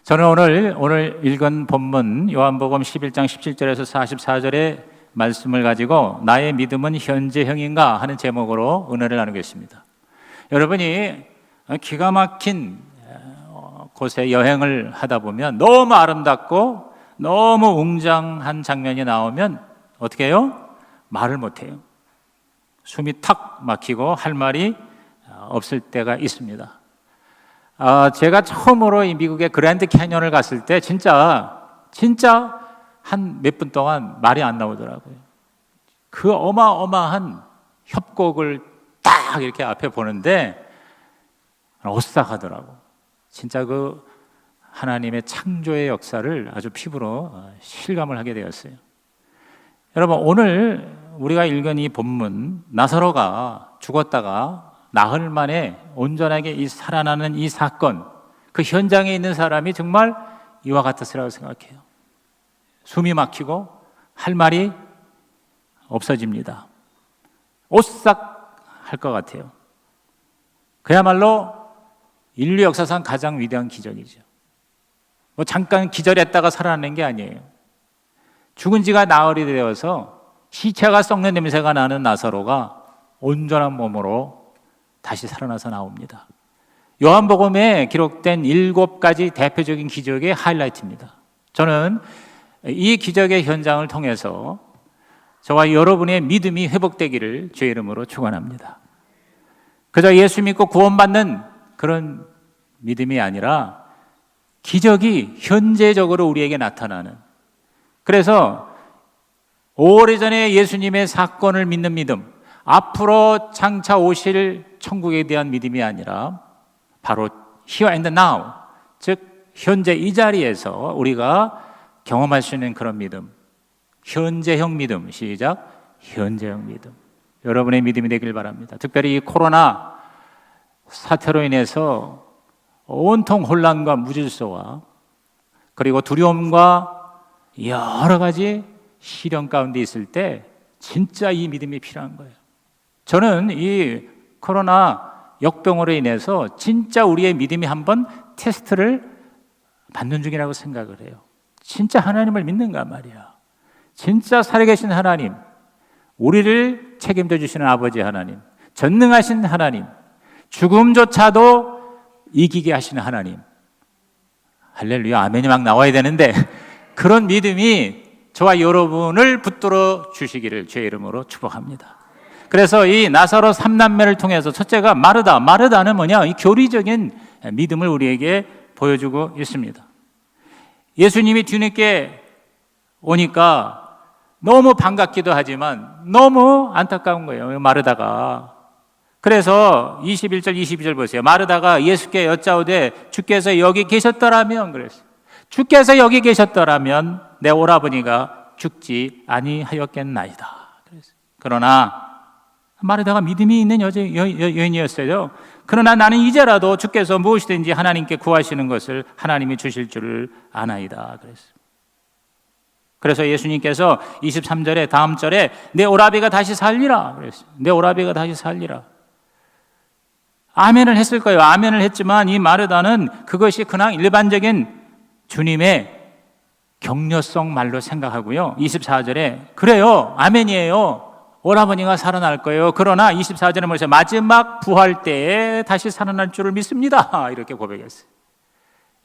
저는 오늘 읽은 본문 요한복음 11장 17절에서 44절의 말씀을 가지고 나의 믿음은 현재형인가 하는 제목으로 은혜를 나누겠습니다. 여러분이 기가 막힌 곳에 여행을 하다 보면 너무 아름답고 너무 웅장한 장면이 나오면 어떻게 해요? 말을 못해요. 숨이 탁 막히고 할 말이 없을 때가 있습니다. 제가 처음으로 이 미국의 그랜드 캐년을 갔을 때 진짜 한 몇 분 동안 말이 안 나오더라고요. 그 어마어마한 협곡을 딱 이렇게 앞에 보는데 오싹하더라고. 진짜 그 하나님의 창조의 역사를 아주 피부로 실감을 하게 되었어요. 여러분, 오늘 우리가 읽은 이 본문, 나사로가 죽었다가 나흘 만에 온전하게 살아나는 이 사건, 그 현장에 있는 사람이 정말 이와 같았으라고 생각해요. 숨이 막히고 할 말이 없어집니다. 오싹할 것 같아요. 그야말로 인류 역사상 가장 위대한 기적이죠. 잠깐 기절했다가 살아나는 게 아니에요. 죽은 지가 나흘이 되어서 시체가 썩는 냄새가 나는 나사로가 온전한 몸으로 다시 살아나서 나옵니다. 요한복음에 기록된 7가지 대표적인 기적의 하이라이트입니다. 저는 이 기적의 현장을 통해서 저와 여러분의 믿음이 회복되기를 주의 이름으로 축원합니다. 그저 예수 믿고 구원받는 그런 믿음이 아니라 기적이 현재적으로 우리에게 나타나는, 그래서 오래전에 예수님의 사건을 믿는 믿음, 앞으로 장차 오실 천국에 대한 믿음이 아니라 바로 here and now, 즉 현재 이 자리에서 우리가 경험할 수 있는 그런 믿음, 현재형 믿음. 시작. 현재형 믿음. 여러분의 믿음이 되길 바랍니다. 특별히 이 코로나 사태로 인해서 온통 혼란과 무질서와 그리고 두려움과 여러 가지 시련 가운데 있을 때 진짜 이 믿음이 필요한 거예요. 저는 이 코로나 역병으로 인해서 진짜 우리의 믿음이 한번 테스트를 받는 중이라고 생각을 해요. 진짜 하나님을 믿는가 말이야. 진짜 살아계신 하나님, 우리를 책임져 주시는 아버지 하나님, 전능하신 하나님, 죽음조차도 이기게 하시는 하나님. 할렐루야, 아멘이 막 나와야 되는데 그런 믿음이 저와 여러분을 붙들어 주시기를 주의 이름으로 축복합니다. 그래서 이 나사로 3남매를 통해서 첫째가 마르다는 뭐냐? 이 교리적인 믿음을 우리에게 보여주고 있습니다. 예수님이 뒤늦게 오니까 너무 반갑기도 하지만 너무 안타까운 거예요, 마르다가. 그래서 21절, 22절 보세요. 마르다가 예수께 여짜오되 주께서 여기 계셨더라면, 그랬어요. 주께서 여기 계셨더라면 내 오라버니가 죽지 아니하였겠나이다. 그랬어요. 그러나 마르다가 믿음이 있는 여인이었어요. 그러나 나는 이제라도 주께서 무엇이든지 하나님께 구하시는 것을 하나님이 주실 줄을 아나이다. 그랬어요. 그래서 예수님께서 23절에 다음 절에 내 오라비가 다시 살리라 그랬어요. 내 오라비가 다시 살리라. 아멘을 했을 거예요. 아멘을 했지만 이 마르다는 그것이 그냥 일반적인 주님의 격려성 말로 생각하고요. 24절에 그래요, 아멘이에요, 오라버니가 살아날 거예요. 그러나 24절에 보세요. 마지막 부활 때에 다시 살아날 줄을 믿습니다. 이렇게 고백했어요.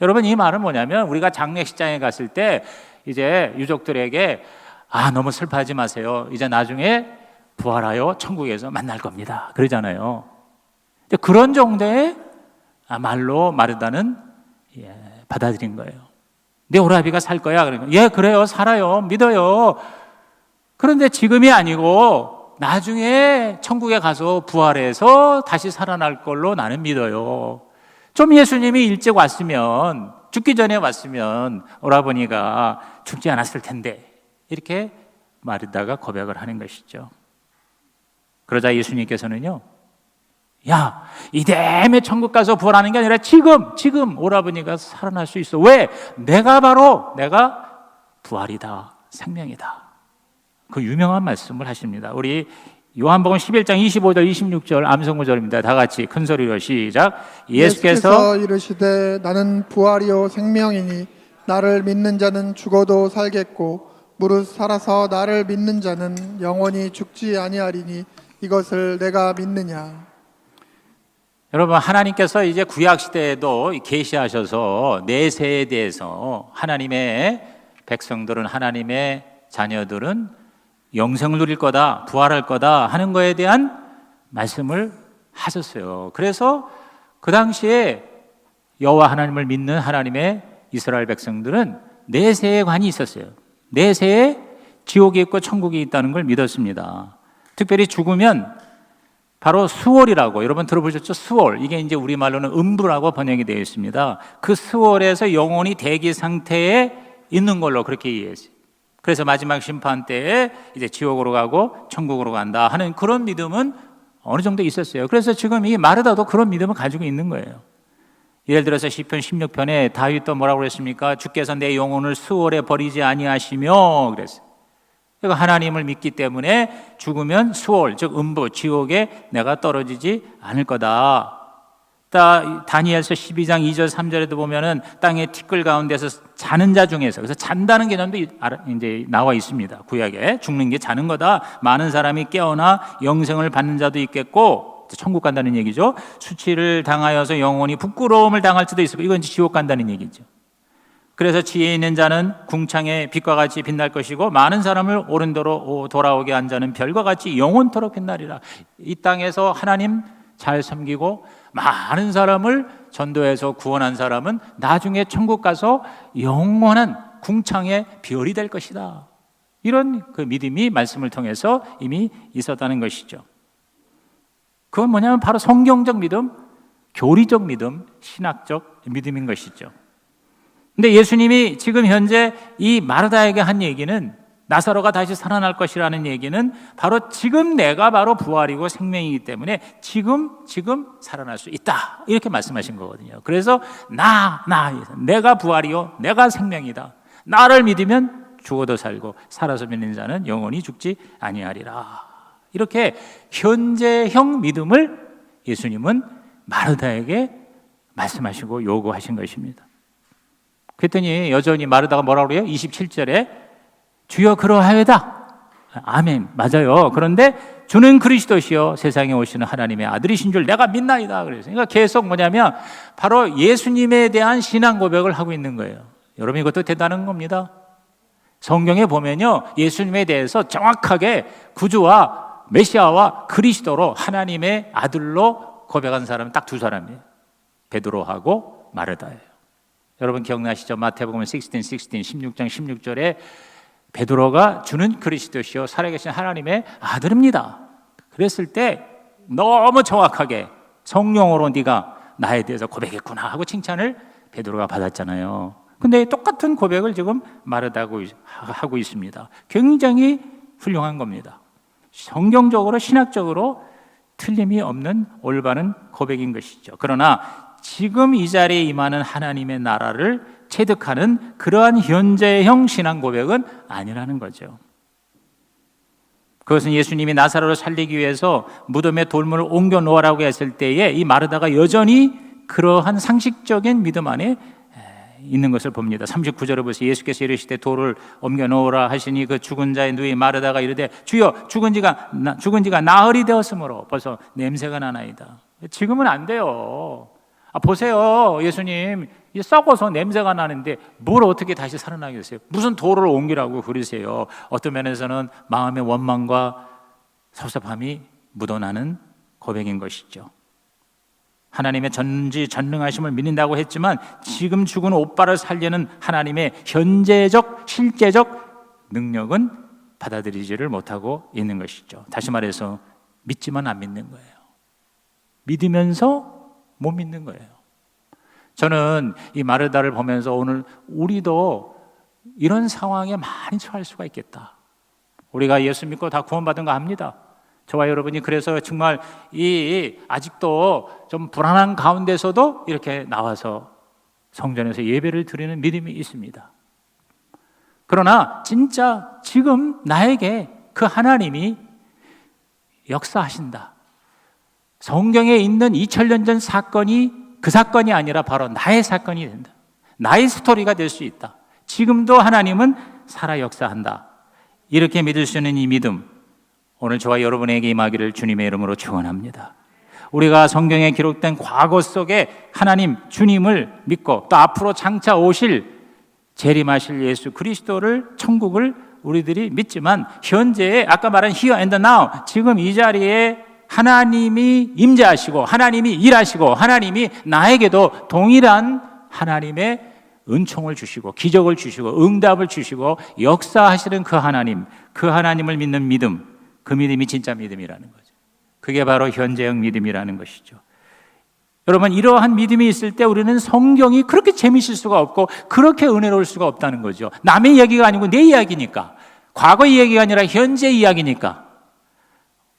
여러분, 이 말은 뭐냐면 우리가 장례식장에 갔을 때 이제 유족들에게 너무 슬퍼하지 마세요, 이제 나중에 부활하여 천국에서 만날 겁니다, 그러잖아요. 그런 정도의 말로 마르다는 받아들인 거예요. 내 오라비가 살 거야. 그러니까 예, 그래요, 살아요, 믿어요. 그런데 지금이 아니고 나중에 천국에 가서 부활해서 다시 살아날 걸로 나는 믿어요. 좀 예수님이 일찍 왔으면, 죽기 전에 왔으면 오라버니가 죽지 않았을 텐데, 이렇게 마르다가 고백을 하는 것이죠. 그러자 예수님께서는요, 야, 이대매 천국 가서 부활하는 게 아니라 지금 오라버니가 살아날 수 있어. 왜? 내가 부활이다, 생명이다. 그 유명한 말씀을 하십니다. 우리 요한복음 11장 25절 26절 암송 구절입니다. 다 같이 큰 소리로 시작. 예수께서 이르시되 나는 부활이요 생명이니 나를 믿는 자는 죽어도 살겠고 무릇 살아서 나를 믿는 자는 영원히 죽지 아니하리니 이것을 내가 믿느냐. 여러분, 하나님께서 이제 구약 시대에도 계시하셔서 내세에 대해서 하나님의 백성들은, 하나님의 자녀들은 영생을 누릴 거다, 부활할 거다 하는 거에 대한 말씀을 하셨어요. 그래서 그 당시에 여호와 하나님을 믿는 하나님의 이스라엘 백성들은 내세에 관이 있었어요. 내세에 지옥이 있고 천국이 있다는 걸 믿었습니다. 특별히 죽으면 바로 수월이라고, 여러분 들어보셨죠? 수월. 이게 이제 우리말로는 음부라고 번역이 되어 있습니다. 그 수월에서 영원히 대기 상태에 있는 걸로 그렇게 이해했어요. 그래서 마지막 심판 때에 이제 지옥으로 가고 천국으로 간다 하는 그런 믿음은 어느 정도 있었어요. 그래서 지금 이 마르다도 그런 믿음을 가지고 있는 거예요. 예를 들어서 시편 16편에 다윗도 뭐라고 그랬습니까? 주께서 내 영혼을 수월에 버리지 아니하시며 그랬어요. 그러니까 하나님을 믿기 때문에 죽으면 수월, 즉 음부, 지옥에 내가 떨어지지 않을 거다. 다니엘서 12장 2절 3절에도 보면은 땅의 티끌 가운데서 자는 자 중에서, 그래서 잔다는 개념도 이제 나와 있습니다. 구약에 죽는 게 자는 거다. 많은 사람이 깨어나 영생을 받는 자도 있겠고, 천국 간다는 얘기죠. 수치를 당하여서 영원히 부끄러움을 당할 수도 있고, 이건 지옥 간다는 얘기죠. 그래서 지혜 있는 자는 궁창의 빛과 같이 빛날 것이고 많은 사람을 옳은도로 돌아오게 한 자는 별과 같이 영원토록 빛나리라. 이 땅에서 하나님 잘 섬기고 많은 사람을 전도해서 구원한 사람은 나중에 천국 가서 영원한 궁창의 별이 될 것이다. 이런 그 믿음이 말씀을 통해서 이미 있었다는 것이죠. 그건 뭐냐면 바로 성경적 믿음, 교리적 믿음, 신학적 믿음인 것이죠. 근데 예수님이 지금 현재 이 마르다에게 한 얘기는, 나사로가 다시 살아날 것이라는 얘기는 바로 지금 내가 바로 부활이고 생명이기 때문에 지금 살아날 수 있다, 이렇게 말씀하신 거거든요. 그래서 내가 부활이요 내가 생명이다. 나를 믿으면 죽어도 살고 살아서 믿는 자는 영원히 죽지 아니하리라. 이렇게 현재형 믿음을 예수님은 마르다에게 말씀하시고 요구하신 것입니다. 그랬더니 여전히 마르다가 뭐라고 그래요? 27절에 주여 그러하여다. 아멘, 맞아요. 그런데 주는 그리스도시요 세상에 오시는 하나님의 아들이신 줄 내가 믿나이다. 그러니까 계속 뭐냐면 바로 예수님에 대한 신앙 고백을 하고 있는 거예요. 여러분, 이것도 대단한 겁니다. 성경에 보면요, 예수님에 대해서 정확하게 구주와 메시아와 그리스도로 하나님의 아들로 고백한 사람은 딱 두 사람이에요. 베드로하고 마르다예요. 여러분 기억나시죠? 마태복음 16장 16절에 베드로가 주는 그리스도시요 살아계신 하나님의 아들입니다. 그랬을 때 너무 정확하게 성령으로 네가 나에 대해서 고백했구나 하고 칭찬을 베드로가 받았잖아요. 근데 똑같은 고백을 지금 마르다가 하고 있습니다. 굉장히 훌륭한 겁니다. 성경적으로 신학적으로 틀림이 없는 올바른 고백인 것이죠. 그러나 지금 이 자리에 임하는 하나님의 나라를 체득하는 그러한 현재형 신앙 고백은 아니라는 거죠. 그것은 예수님이 나사로를 살리기 위해서 무덤에 돌문을 옮겨 놓으라고 했을 때에 이 마르다가 여전히 그러한 상식적인 믿음 안에 있는 것을 봅니다. 39절에 보세요. 예수께서 이르시되 돌을 옮겨 놓으라 하시니 그 죽은 자의 누이 마르다가 이르되 주여 죽은 지가 나흘이 되었으므로 벌써 냄새가 나나이다. 지금은 안 돼요. 보세요, 예수님 이제 썩어서 냄새가 나는데 뭘 어떻게 다시 살아나겠어요? 무슨 돌을 옮기라고 그러세요? 어떤 면에서는 마음의 원망과 섭섭함이 묻어나는 고백인 것이죠. 하나님의 전지전능하심을 믿는다고 했지만 지금 죽은 오빠를 살리는 하나님의 현재적 실제적 능력은 받아들이지를 못하고 있는 것이죠. 다시 말해서 믿지만 안 믿는 거예요. 믿으면서 못 믿는 거예요. 저는 이 마르다를 보면서 오늘 우리도 이런 상황에 많이 처할 수가 있겠다. 우리가 예수 믿고 다 구원받은 거 압니다. 저와 여러분이 그래서 정말 아직도 좀 불안한 가운데서도 이렇게 나와서 성전에서 예배를 드리는 믿음이 있습니다. 그러나 진짜 지금 나에게 그 하나님이 역사하신다. 성경에 있는 2000년 전 사건이 그 사건이 아니라 바로 나의 사건이 된다. 나의 스토리가 될 수 있다. 지금도 하나님은 살아 역사한다. 이렇게 믿을 수 있는 이 믿음, 오늘 저와 여러분에게 임하기를 주님의 이름으로 축원합니다. 우리가 성경에 기록된 과거 속에 하나님 주님을 믿고 또 앞으로 장차 오실 재림하실 예수 그리스도를, 천국을 우리들이 믿지만, 현재에 아까 말한 here and now, 지금 이 자리에 하나님이 임재하시고 하나님이 일하시고 하나님이 나에게도 동일한 하나님의 은총을 주시고 기적을 주시고 응답을 주시고 역사하시는 그 하나님, 그 하나님을 믿는 믿음, 그 믿음이 진짜 믿음이라는 거죠. 그게 바로 현재형 믿음이라는 것이죠. 여러분, 이러한 믿음이 있을 때 우리는 성경이 그렇게 재미있을 수가 없고 그렇게 은혜로울 수가 없다는 거죠. 남의 이야기가 아니고 내 이야기니까, 과거 이야기가 아니라 현재 이야기니까.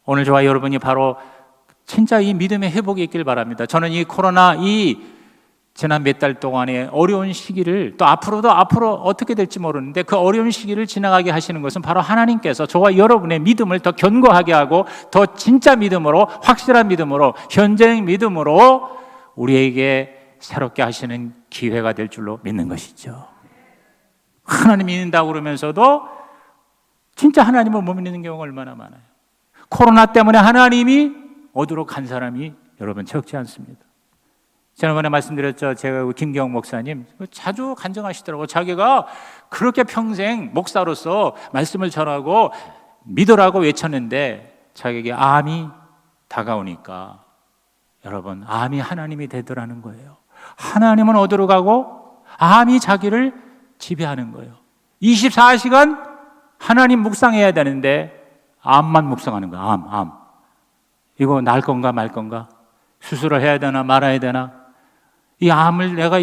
오늘 저와 여러분이 바로 진짜 이 믿음의 회복이 있길 바랍니다. 저는 이 코로나, 이 지난 몇 달 동안의 어려운 시기를, 또 앞으로 어떻게 될지 모르는데 그 어려운 시기를 지나가게 하시는 것은 바로 하나님께서 저와 여러분의 믿음을 더 견고하게 하고 더 진짜 믿음으로, 확실한 믿음으로, 현재의 믿음으로 우리에게 새롭게 하시는 기회가 될 줄로 믿는 것이죠. 하나님 믿는다고 그러면서도 진짜 하나님을 못 믿는 경우가 얼마나 많아요. 코로나 때문에 하나님이 어디로 간 사람이 여러분 적지 않습니다. 지난번에 말씀드렸죠. 제가 김경 목사님 자주 간증하시더라고요. 자기가 그렇게 평생 목사로서 말씀을 전하고 믿으라고 외쳤는데 자기에게 암이 다가오니까, 여러분, 암이 하나님이 되더라는 거예요. 하나님은 어디로 가고 암이 자기를 지배하는 거예요. 24시간 하나님 묵상해야 되는데 암만 묵상하는 거야. 암. 이거 날 건가 말 건가? 수술을 해야 되나 말아야 되나? 이 암을 내가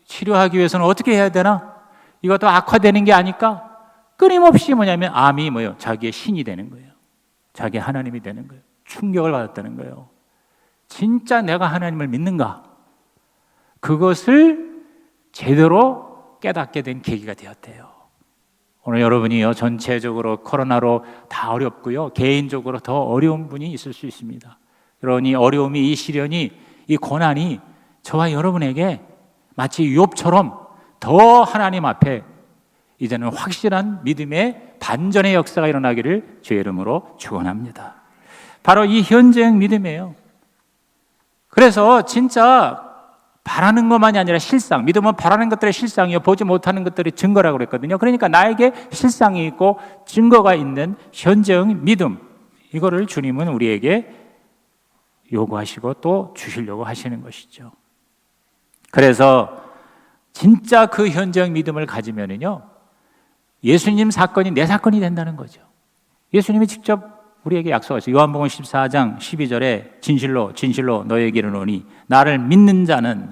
치료하기 위해서는 어떻게 해야 되나? 이것도 악화되는 게 아닐까? 끊임없이 뭐냐면 암이 뭐예요? 자기의 신이 되는 거예요. 자기의 하나님이 되는 거예요. 충격을 받았다는 거예요. 진짜 내가 하나님을 믿는가? 그것을 제대로 깨닫게 된 계기가 되었대요. 오늘 여러분이요, 전체적으로 코로나로 다 어렵고요, 개인적으로 더 어려운 분이 있을 수 있습니다. 여러분, 이 어려움이, 이 시련이, 이 고난이 저와 여러분에게 마치 욥처럼 더 하나님 앞에 이제는 확실한 믿음의 반전의 역사가 일어나기를 주의 이름으로 축원합니다. 바로 이 현재형 믿음이에요. 그래서 진짜 바라는 것만이 아니라 실상, 믿음은 바라는 것들의 실상이요, 보지 못하는 것들의 증거라고 그랬거든요. 그러니까 나에게 실상이 있고 증거가 있는 현재형 믿음, 이거를 주님은 우리에게 요구하시고 또 주시려고 하시는 것이죠. 그래서 진짜 그 현재형 믿음을 가지면은요, 예수님 사건이 내 사건이 된다는 거죠. 예수님이 직접 우리에게 약속하셨어요. 요한복음 14장 12절에 진실로 너에게 이르노니 나를 믿는 자는,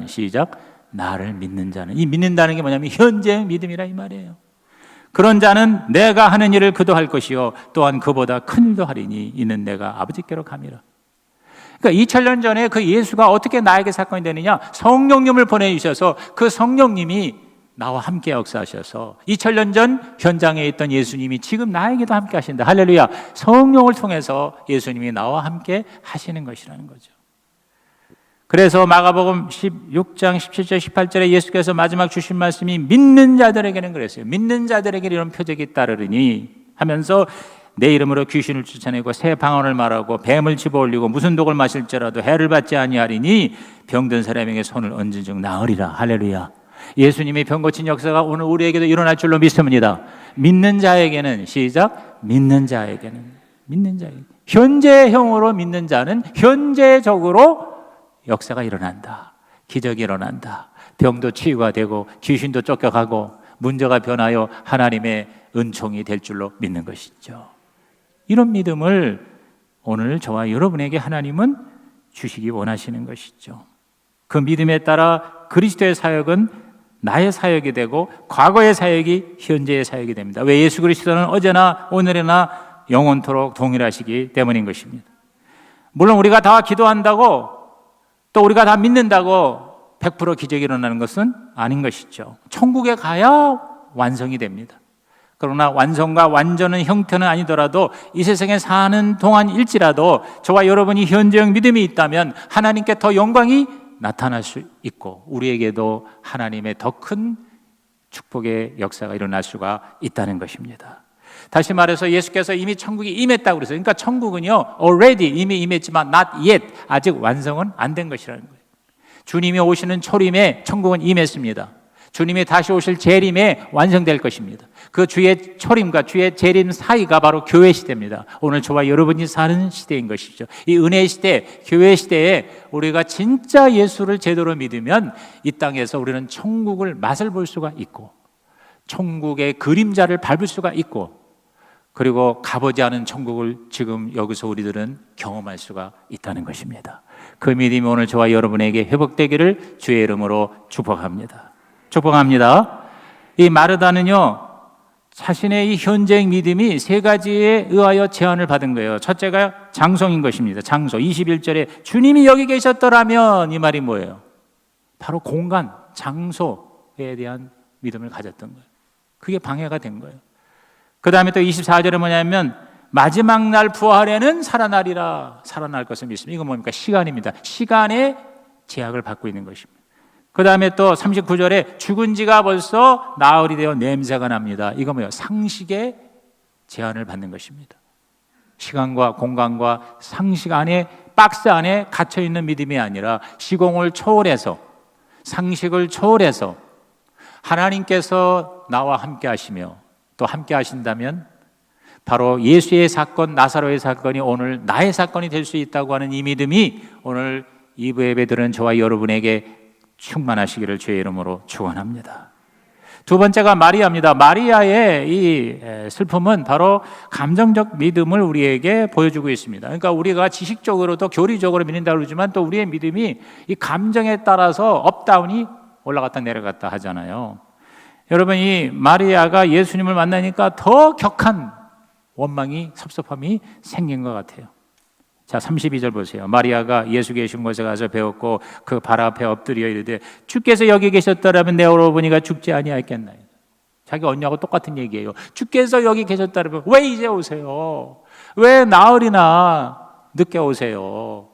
시작, 나를 믿는 자는. 이 믿는다는 게 뭐냐면 현재형 믿음이라 이 말이에요. 그런 자는 내가 하는 일을 그도 할 것이요 또한 그보다 큰 일도 하리니 이는 내가 아버지께로 감이라. 그러니까 2000년 전에 그 예수가 어떻게 나에게 사건이 되느냐? 성령님을 보내주셔서 그 성령님이 나와 함께 역사하셔서 2000년 전 현장에 있던 예수님이 지금 나에게도 함께 하신다. 할렐루야. 성령을 통해서 예수님이 나와 함께 하시는 것이라는 거죠. 그래서 마가복음 16장 17절 18절에 예수께서 마지막 주신 말씀이 믿는 자들에게는 그랬어요. 믿는 자들에게 이런 표적이 따르리니 하면서 내 이름으로 귀신을 쫓아내고 새 방언을 말하고 뱀을 집어올리고 무슨 독을 마실지라도 해를 받지 아니하리니 병든 사람에게 손을 얹은 즉 나으리라. 할렐루야. 예수님의 병 고친 역사가 오늘 우리에게도 일어날 줄로 믿습니다. 믿는 자에게는, 시작, 믿는 자에게는, 현재형으로 믿는 자는 현재적으로 역사가 일어난다. 기적이 일어난다. 병도 치유가 되고 귀신도 쫓겨가고 문제가 변하여 하나님의 은총이 될 줄로 믿는 것이죠. 이런 믿음을 오늘 저와 여러분에게 하나님은 주시기 원하시는 것이죠. 그 믿음에 따라 그리스도의 사역은 나의 사역이 되고 과거의 사역이 현재의 사역이 됩니다. 왜? 예수 그리스도는 어제나 오늘이나 영원토록 동일하시기 때문인 것입니다. 물론 우리가 다 기도한다고 또 우리가 다 믿는다고 100% 기적이 일어나는 것은 아닌 것이죠. 천국에 가야 완성이 됩니다. 그러나 완성과 완전한 형태는 아니더라도 이 세상에 사는 동안일지라도 저와 여러분이 현재형 믿음이 있다면 하나님께 더 영광이 나타날 수 있고 우리에게도 하나님의 더 큰 축복의 역사가 일어날 수가 있다는 것입니다. 다시 말해서 예수께서 이미 천국이 임했다고 그랬어요. 그러니까 천국은요, already 이미 임했지만 not yet, 아직 완성은 안 된 것이라는 거예요. 주님이 오시는 초림에 천국은 임했습니다. 주님이 다시 오실 재림에 완성될 것입니다. 그 주의 초림과 주의 재림 사이가 바로 교회 시대입니다. 오늘 저와 여러분이 사는 시대인 것이죠. 이 은혜의 시대, 교회 시대에 우리가 진짜 예수를 제대로 믿으면 이 땅에서 우리는 천국을 맛을 볼 수가 있고 천국의 그림자를 밟을 수가 있고 그리고 가보지 않은 천국을 지금 여기서 우리들은 경험할 수가 있다는 것입니다. 그 믿음이 오늘 저와 여러분에게 회복되기를 주의 이름으로 축복합니다. 축복합니다. 이 마르다는요, 자신의 이 현재의 믿음이 세 가지에 의하여 제한을 받은 거예요. 첫째가 장소인 것입니다. 장소. 21절에 주님이 여기 계셨더라면, 이 말이 뭐예요? 바로 공간, 장소에 대한 믿음을 가졌던 거예요. 그게 방해가 된 거예요. 그 다음에 또 24절에 뭐냐면 마지막 날 부활에는 살아나리라. 살아날 것을 믿습니다. 이건 뭡니까? 시간입니다. 시간의 제약을 받고 있는 것입니다. 그 다음에 또 39절에 죽은 지가 벌써 나흘이 되어 냄새가 납니다. 이거 뭐예요? 상식의 제한을 받는 것입니다. 시간과 공간과 상식 안에, 박스 안에 갇혀있는 믿음이 아니라 시공을 초월해서, 상식을 초월해서 하나님께서 나와 함께 하시며 또 함께 하신다면 바로 예수의 사건, 나사로의 사건이 오늘 나의 사건이 될 수 있다고 하는 이 믿음이 오늘 2부 예배 들은 저와 여러분에게 충만하시기를 주의 이름으로 축원합니다. 두 번째가 마리아입니다. 마리아의 이 슬픔은 바로 감정적 믿음을 우리에게 보여주고 있습니다. 그러니까 우리가 지식적으로도 교리적으로 믿는다고 그러지만 또 우리의 믿음이 이 감정에 따라서 업다운이 올라갔다 내려갔다 하잖아요. 여러분, 이 마리아가 예수님을 만나니까 더 격한 원망이, 섭섭함이 생긴 것 같아요. 자, 32절 보세요. 마리아가 예수 계신 곳에 가서 배웠고 그 발 앞에 엎드려 이르되 주께서 여기 계셨더라면 내 오라버니가 죽지 아니하였겠나요? 자기 언니하고 똑같은 얘기예요. 주께서 여기 계셨더라면 왜 이제 오세요? 왜 나흘이나 늦게 오세요?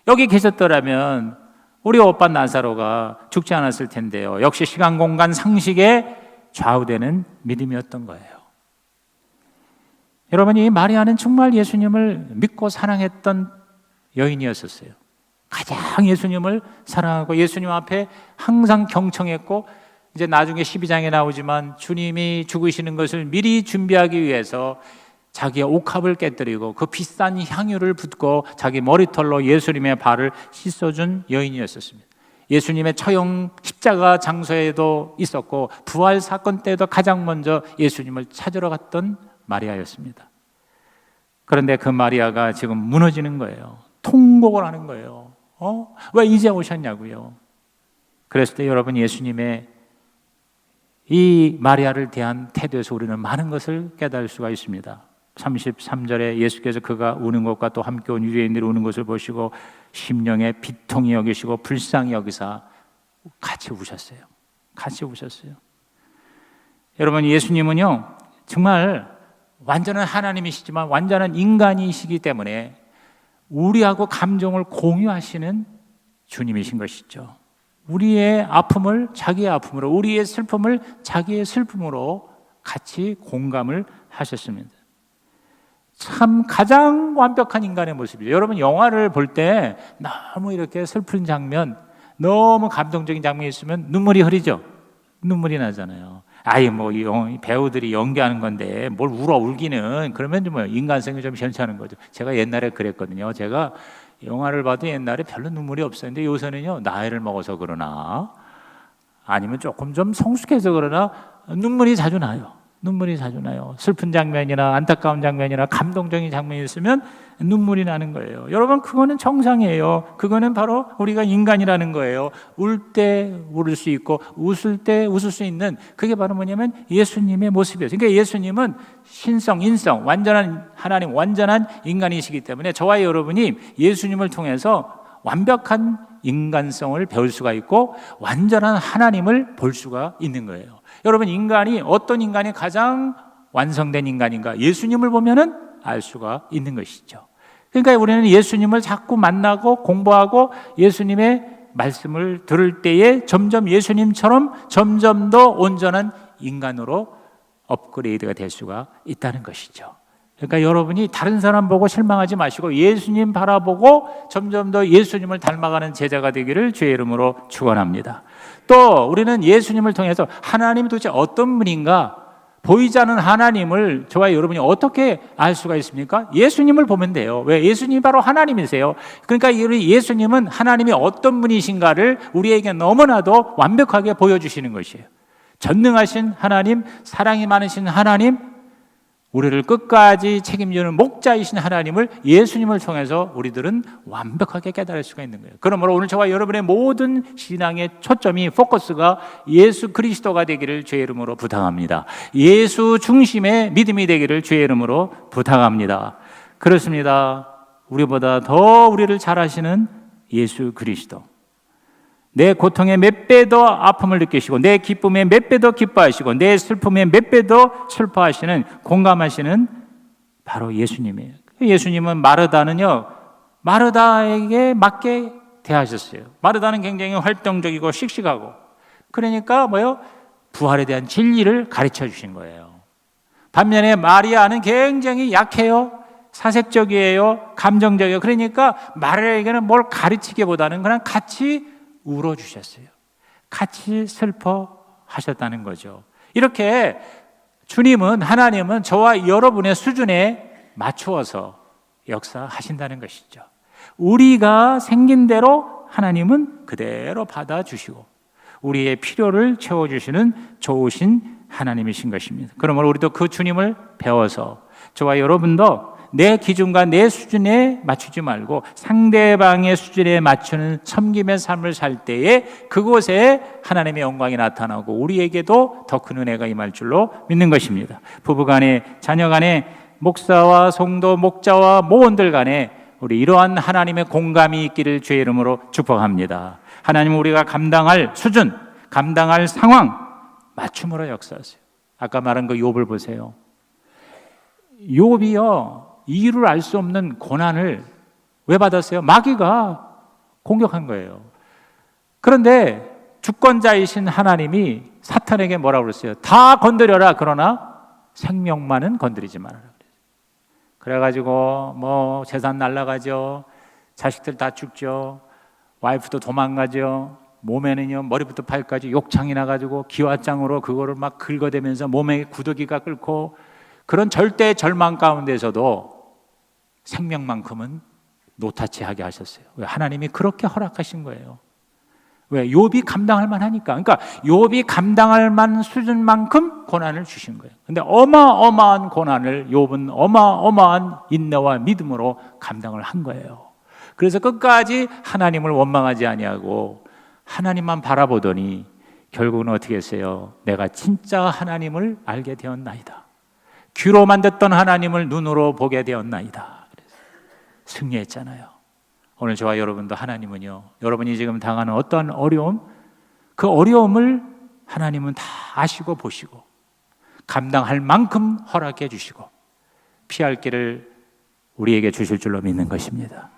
여기 계셨더라면 우리 오빠 나사로가 죽지 않았을 텐데요. 역시 시간, 공간, 상식에 좌우되는 믿음이었던 거예요. 여러분, 이 마리아는 정말 예수님을 믿고 사랑했던 여인이었었어요. 가장 예수님을 사랑하고 예수님 앞에 항상 경청했고, 이제 나중에 12장에 나오지만 주님이 죽으시는 것을 미리 준비하기 위해서 자기의 옥합을 깨뜨리고 그 비싼 향유를 붓고 자기 머리털로 예수님의 발을 씻어준 여인이었었습니다. 예수님의 처형 십자가 장소에도 있었고 부활 사건 때도 가장 먼저 예수님을 찾으러 갔던 마리아였습니다. 그런데 그 마리아가 지금 무너지는 거예요. 통곡을 하는 거예요. 왜 이제 오셨냐고요. 그랬을 때 여러분, 예수님의 이 마리아를 대한 태도에서 우리는 많은 것을 깨달을 수가 있습니다. 33절에 예수께서 그가 우는 것과 또 함께 온 유대인들이 우는 것을 보시고 심령에 비통히 여기시고 불쌍히 여기사 같이 우셨어요. 같이 우셨어요. 여러분, 예수님은요 정말 완전한 하나님이시지만 완전한 인간이시기 때문에 우리하고 감정을 공유하시는 주님이신 것이죠. 우리의 아픔을 자기의 아픔으로, 우리의 슬픔을 자기의 슬픔으로 같이 공감을 하셨습니다. 참 가장 완벽한 인간의 모습이죠. 여러분, 영화를 볼 때 너무 이렇게 슬픈 장면, 너무 감동적인 장면이 있으면 눈물이 흐르죠. 눈물이 나잖아요. 아이 뭐 배우들이 연기하는 건데 뭘 울기는, 그러면 좀 인간성이 좀 현찮은 거죠. 제가 옛날에 그랬거든요. 제가 영화를 봐도 옛날에 별로 눈물이 없었는데 요새는요, 나이를 먹어서 그러나 아니면 조금 좀 성숙해서 그러나 눈물이 자주 나요. 눈물이 자주 나요. 슬픈 장면이나 안타까운 장면이나 감동적인 장면이 있으면 눈물이 나는 거예요. 여러분, 그거는 정상이에요. 그거는 바로 우리가 인간이라는 거예요. 울 때 울을 수 있고 웃을 때 웃을 수 있는, 그게 바로 뭐냐면 예수님의 모습이에요. 그러니까 예수님은 신성, 인성, 완전한 하나님, 완전한 인간이시기 때문에 저와 여러분이 예수님을 통해서 완벽한 인간성을 배울 수가 있고 완전한 하나님을 볼 수가 있는 거예요. 여러분, 인간이, 어떤 인간이 가장 완성된 인간인가? 예수님을 보면은 알 수가 있는 것이죠. 그러니까 우리는 예수님을 자꾸 만나고 공부하고 예수님의 말씀을 들을 때에 점점 예수님처럼 점점 더 온전한 인간으로 업그레이드가 될 수가 있다는 것이죠. 그러니까 여러분이 다른 사람 보고 실망하지 마시고 예수님 바라보고 점점 더 예수님을 닮아가는 제자가 되기를 주의 이름으로 축원합니다. 또 우리는 예수님을 통해서 하나님이 도대체 어떤 분인가, 보이지 않는 하나님을 저와 여러분이 어떻게 알 수가 있습니까? 예수님을 보면 돼요. 왜? 예수님이 바로 하나님이세요. 그러니까 예수님은 하나님이 어떤 분이신가를 우리에게 너무나도 완벽하게 보여주시는 것이에요. 전능하신 하나님, 사랑이 많으신 하나님, 우리를 끝까지 책임지는 목자이신 하나님을 예수님을 통해서 우리들은 완벽하게 깨달을 수가 있는 거예요. 그러므로 오늘 저와 여러분의 모든 신앙의 초점이, 포커스가 예수 그리스도가 되기를 주의 이름으로 부탁합니다. 예수 중심의 믿음이 되기를 주의 이름으로 부탁합니다. 그렇습니다. 우리보다 더 우리를 잘 아시는 예수 그리스도, 내 고통에 몇 배 더 아픔을 느끼시고 내 기쁨에 몇 배 더 기뻐하시고 내 슬픔에 몇 배 더 슬퍼하시는, 공감하시는 바로 예수님이에요. 예수님은 마르다에게 맞게 대하셨어요. 마르다는 굉장히 활동적이고 씩씩하고, 그러니까 부활에 대한 진리를 가르쳐 주신 거예요. 반면에 마리아는 굉장히 약해요. 사색적이에요. 감정적이에요. 그러니까 마리아에게는 뭘 가르치기보다는 그냥 같이 울어주셨어요. 같이 슬퍼하셨다는 거죠. 이렇게 주님은, 하나님은 저와 여러분의 수준에 맞추어서 역사하신다는 것이죠. 우리가 생긴 대로 하나님은 그대로 받아주시고 우리의 필요를 채워주시는 좋으신 하나님이신 것입니다. 그러므로 우리도 그 주님을 배워서 저와 여러분도 내 기준과 내 수준에 맞추지 말고 상대방의 수준에 맞추는 섬김의 삶을 살 때에 그곳에 하나님의 영광이 나타나고 우리에게도 더 큰 은혜가 임할 줄로 믿는 것입니다. 부부간에, 자녀간에, 목사와 성도, 목자와 모원들 간에 우리 이러한 하나님의 공감이 있기를 주의 이름으로 축복합니다. 하나님은 우리가 감당할 수준, 감당할 상황 맞춤으로 역사하세요. 아까 말한 그 욥을 보세요. 욥이요, 이유를 알 수 없는 고난을 왜 받았어요? 마귀가 공격한 거예요. 그런데 주권자이신 하나님이 사탄에게 뭐라고 그랬어요? 다 건드려라. 그러나 생명만은 건드리지 말아라. 그래가지고 재산 날라가죠. 자식들 다 죽죠. 와이프도 도망가죠. 몸에는요, 머리부터 발까지 욕창이 나가지고 기와장으로 그거를 막 긁어대면서 몸에 구더기가 끓고, 그런 절대 절망 가운데서도 생명만큼은 노타치하게 하셨어요. 왜? 하나님이 그렇게 허락하신 거예요. 왜? 욥이 감당할 만하니까. 그러니까 욥이 감당할 만한 수준만큼 고난을 주신 거예요. 근데 어마어마한 고난을 욥은 어마어마한 인내와 믿음으로 감당을 한 거예요. 그래서 끝까지 하나님을 원망하지 아니하고 하나님만 바라보더니 결국은 어떻게 했어요? 내가 진짜 하나님을 알게 되었나이다. 귀로만 듣던 하나님을 눈으로 보게 되었나이다. 승리했잖아요. 오늘 저와 여러분도 하나님은요, 여러분이 지금 당하는 어떠한 어려움, 그 어려움을 하나님은 다 아시고 보시고 감당할 만큼 허락해 주시고 피할 길을 우리에게 주실 줄로 믿는 것입니다.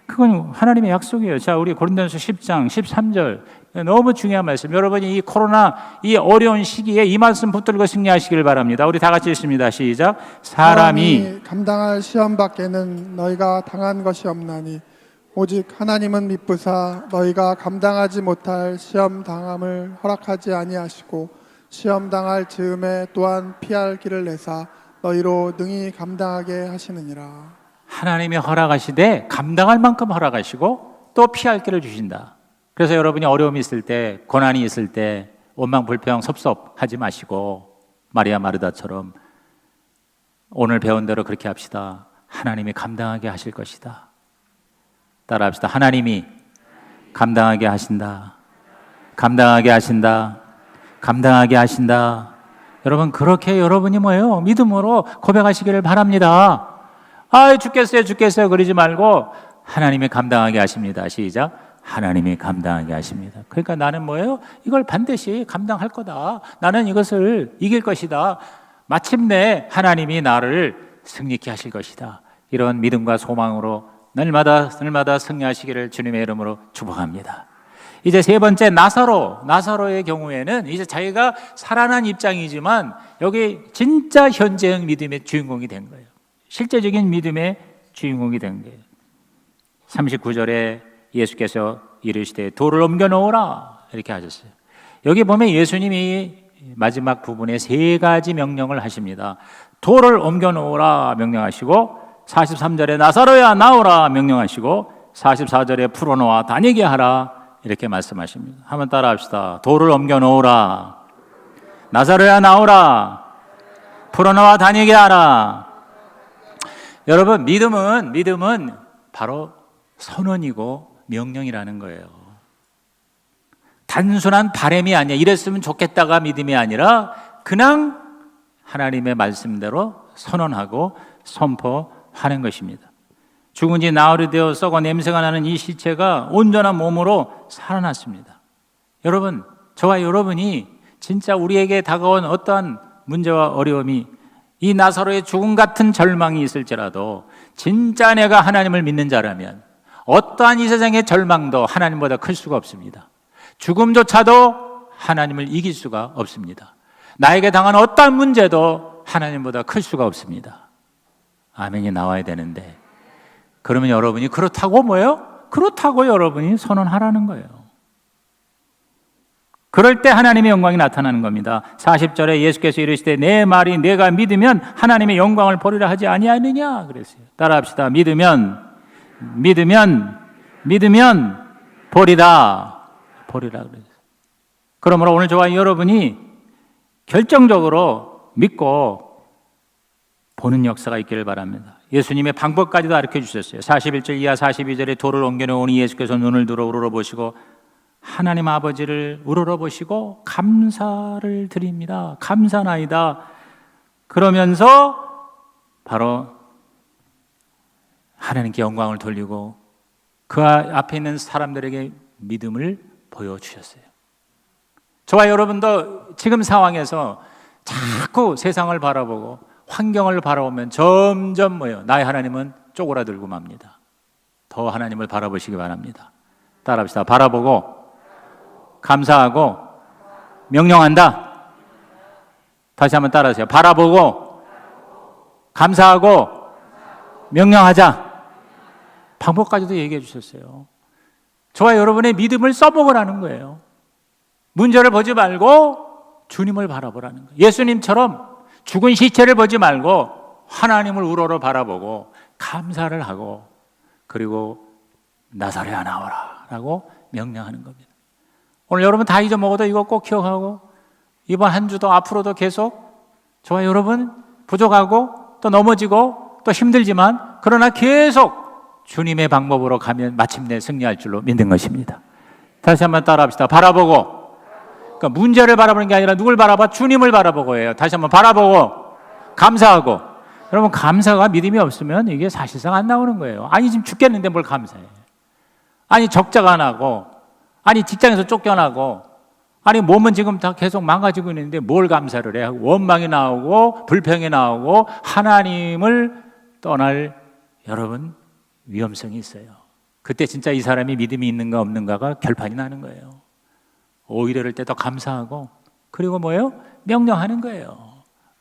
그건 하나님의 약속이에요. 자, 우리 고린도전서 10장 13절 너무 중요한 말씀. 여러분이 이 코로나, 이 어려운 시기에 이 말씀 붙들고 승리하시길 바랍니다. 우리 다 같이 읽습니다. 시작. 사람이 감당할 시험 밖에는 너희가 당한 것이 없나니 오직 하나님은 미쁘사 너희가 감당하지 못할 시험 당함을 허락하지 아니하시고 시험 당할 즈음에 또한 피할 길을 내사 너희로 능히 감당하게 하시느니라. 하나님이 허락하시되 감당할 만큼 허락하시고 또 피할 길을 주신다. 그래서 여러분이 어려움이 있을 때, 고난이 있을 때 원망, 불평, 섭섭하지 마시고 마리아 마르다처럼 오늘 배운 대로 그렇게 합시다. 하나님이 감당하게 하실 것이다. 따라합시다. 하나님이 감당하게 하신다. 감당하게 하신다. 감당하게 하신다. 여러분, 그렇게 여러분이 믿음으로 고백하시기를 바랍니다. 죽겠어요 그러지 말고 하나님이 감당하게 하십니다. 시작. 하나님이 감당하게 하십니다. 그러니까 나는 이걸 반드시 감당할 거다. 나는 이것을 이길 것이다. 마침내 하나님이 나를 승리케 하실 것이다. 이런 믿음과 소망으로 날마다 승리하시기를 주님의 이름으로 축복합니다. 이제 세 번째 나사로의 경우에는 이제 자기가 살아난 입장이지만 여기 진짜 현재형 믿음의 주인공이 된 거예요. 실제적인 믿음의 주인공이 된 거예요. 39절에 예수께서 이르시되 돌을 옮겨 놓으라 이렇게 하셨어요. 여기 보면 예수님이 마지막 부분에 세 가지 명령을 하십니다. 돌을 옮겨 놓으라 명령하시고 43절에 나사로야 나오라 명령하시고 44절에 풀어놓아 다니게 하라 이렇게 말씀하십니다. 한번 따라 합시다. 돌을 옮겨 놓으라, 나사로야 나오라, 풀어놓아 다니게 하라. 여러분, 믿음은 바로 선언이고 명령이라는 거예요. 단순한 바람이 아니야. 이랬으면 좋겠다가 믿음이 아니라 그냥 하나님의 말씀대로 선언하고 선포하는 것입니다. 죽은 지 나흘이 되어 썩어 냄새가 나는 이 시체가 온전한 몸으로 살아났습니다. 여러분, 저와 여러분이 진짜 우리에게 다가온 어떠한 문제와 어려움이 이 나사로의 죽음 같은 절망이 있을지라도 진짜 내가 하나님을 믿는 자라면 어떠한 이 세상의 절망도 하나님보다 클 수가 없습니다. 죽음조차도 하나님을 이길 수가 없습니다. 나에게 당한 어떠한 문제도 하나님보다 클 수가 없습니다. 아멘이 나와야 되는데, 그러면 여러분이 그렇다고 뭐예요? 그렇다고 여러분이 선언하라는 거예요. 그럴 때 하나님의 영광이 나타나는 겁니다. 40절에 예수께서 이르시되 내 말이 내가 믿으면 하나님의 영광을 보리라 하지 아니하느냐 그랬어요. 따라합시다. 믿으면 보리라 그랬어요. 그러므로 오늘 저와 여러분이 결정적으로 믿고 보는 역사가 있기를 바랍니다. 예수님의 방법까지도 가르쳐 주셨어요. 41절 이하 42절에 돌을 옮겨놓으니 예수께서 눈을 들어 우러러보시고 하나님 아버지를 우러러보시고 감사를 드립니다. 감사나이다. 그러면서 바로 하나님께 영광을 돌리고 그 앞에 있는 사람들에게 믿음을 보여주셨어요. 저와 여러분도 지금 상황에서 자꾸 세상을 바라보고 환경을 바라보면 점점 나의 하나님은 쪼그라들고 맙니다. 더 하나님을 바라보시기 바랍니다. 따라합시다. 바라보고 감사하고 명령한다. 다시 한번 따라하세요. 바라보고 감사하고 명령하자. 방법까지도 얘기해 주셨어요. 저와 여러분의 믿음을 써먹으라는 거예요. 문제를 보지 말고 주님을 바라보라는 거예요. 예수님처럼 죽은 시체를 보지 말고 하나님을 우러러 바라보고 감사를 하고 그리고 나사로야 나와라 라고 명령하는 겁니다. 오늘 여러분 다 잊어먹어도 이거 꼭 기억하고 이번 한 주도 앞으로도 계속 저와 여러분 부족하고 또 넘어지고 또 힘들지만 그러나 계속 주님의 방법으로 가면 마침내 승리할 줄로 믿는 것입니다. 다시 한번 따라합시다. 바라보고, 그러니까 문제를 바라보는 게 아니라 누굴 바라봐? 주님을 바라보고 해요. 다시 한번 바라보고 감사하고. 여러분, 감사가 믿음이 없으면 이게 사실상 안 나오는 거예요. 아니 지금 죽겠는데 뭘 감사해? 아니 적자가 나고, 아니 직장에서 쫓겨나고, 아니 몸은 지금 다 계속 망가지고 있는데 뭘 감사를 해? 원망이 나오고 불평이 나오고 하나님을 떠날 여러분 위험성이 있어요. 그때 진짜 이 사람이 믿음이 있는가 없는가가 결판이 나는 거예요. 오히려 이럴 때 더 감사하고 그리고 뭐예요? 명령하는 거예요.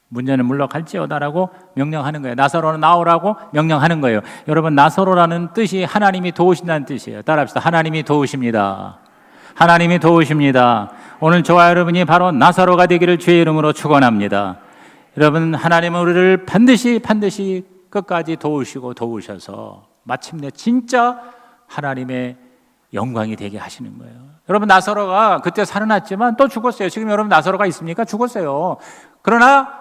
문제는 물러갈지어다라고 명령하는 거예요. 나사로는 나오라고 명령하는 거예요. 여러분, 나사로라는 뜻이 하나님이 도우신다는 뜻이에요. 따라합시다. 하나님이 도우십니다. 하나님이 도우십니다. 오늘 저와 여러분이 바로 나사로가 되기를 주의 이름으로 축원합니다. 여러분, 하나님은 우리를 반드시 끝까지 도우셔서 마침내 진짜 하나님의 영광이 되게 하시는 거예요. 여러분, 나사로가 그때 살아났지만 또 죽었어요. 지금 여러분 나사로가 있습니까? 죽었어요. 그러나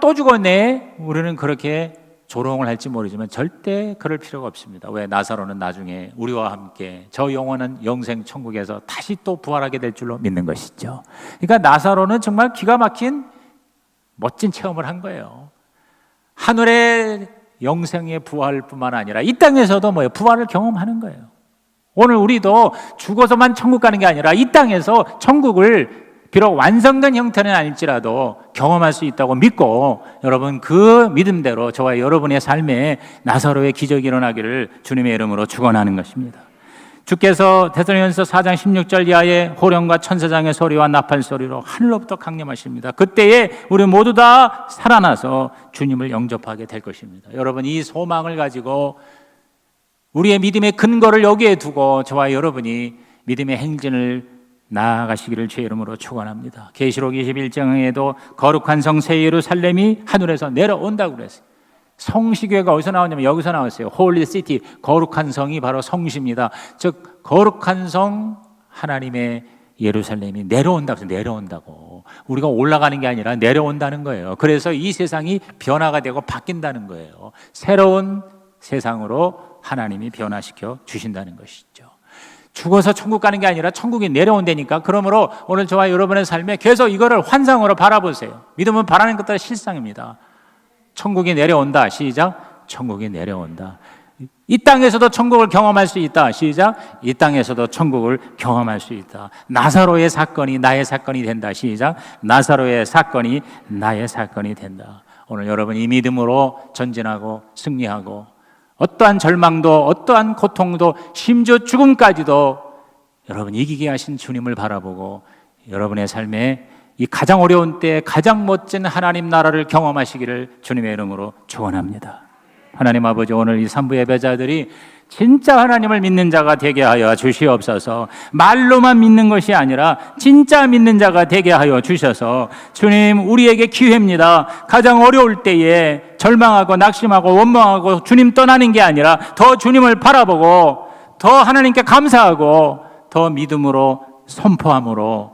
또 죽었네. 우리는 그렇게 조롱을 할지 모르지만 절대 그럴 필요가 없습니다. 왜? 나사로는 나중에 우리와 함께 저 영원한 영생 천국에서 다시 또 부활하게 될 줄로 믿는 것이죠. 그러니까 나사로는 정말 기가 막힌 멋진 체험을 한 거예요. 하늘의 영생의 부활뿐만 아니라 이 땅에서도 부활을 경험하는 거예요. 오늘 우리도 죽어서만 천국 가는 게 아니라 이 땅에서 천국을 비록 완성된 형태는 아닐지라도 경험할 수 있다고 믿고 여러분 그 믿음대로 저와 여러분의 삶에 나사로의 기적이 일어나기를 주님의 이름으로 축원하는 것입니다. 주께서 데살로니가서 4장 16절 이하에 호령과 천사장의 소리와 나팔 소리로 하늘로부터 강림하십니다. 그때에 우리 모두 다 살아나서 주님을 영접하게 될 것입니다. 여러분 이 소망을 가지고 우리의 믿음의 근거를 여기에 두고 저와 여러분이 믿음의 행진을 나아가시기를 주의 이름으로 축원합니다. 계시록 21장에도 거룩한 성 새 예루살렘이 하늘에서 내려온다고 그랬어요. 성시교회가 어디서 나오냐면 여기서 나왔어요. 홀리 시티, 거룩한 성이 바로 성시입니다. 즉 거룩한 성 하나님의 예루살렘이 내려온다고 해서 내려온다고. 우리가 올라가는 게 아니라 내려온다는 거예요. 그래서 이 세상이 변화가 되고 바뀐다는 거예요. 새로운 세상으로 하나님이 변화시켜 주신다는 것이죠. 죽어서 천국 가는 게 아니라 천국이 내려온다니까. 그러므로 오늘 저와 여러분의 삶에 계속 이거를 환상으로 바라보세요. 믿음은 바라는 것보다 실상입니다. 천국이 내려온다. 시작. 천국이 내려온다. 이 땅에서도 천국을 경험할 수 있다. 시작. 이 땅에서도 천국을 경험할 수 있다. 나사로의 사건이 나의 사건이 된다. 시작. 나사로의 사건이 나의 사건이 된다. 오늘 여러분 이 믿음으로 전진하고 승리하고 어떠한 절망도 어떠한 고통도 심지어 죽음까지도 여러분 이기게 하신 주님을 바라보고 여러분의 삶에 이 가장 어려운 때 가장 멋진 하나님 나라를 경험하시기를 주님의 이름으로 축원합니다. 하나님 아버지, 오늘 이 산부 예배자들이 진짜 하나님을 믿는 자가 되게 하여 주시옵소서. 말로만 믿는 것이 아니라 진짜 믿는 자가 되게 하여 주셔서 주님, 우리에게 기회입니다. 가장 어려울 때에 절망하고 낙심하고 원망하고 주님 떠나는 게 아니라 더 주님을 바라보고 더 하나님께 감사하고 더 믿음으로 선포함으로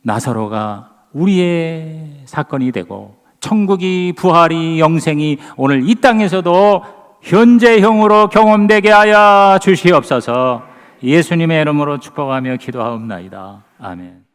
나사로가 우리의 사건이 되고 천국이 부활이 영생이 오늘 이 땅에서도 현재형으로 경험되게 하여 주시옵소서. 예수님의 이름으로 축복하며 기도하옵나이다. 아멘.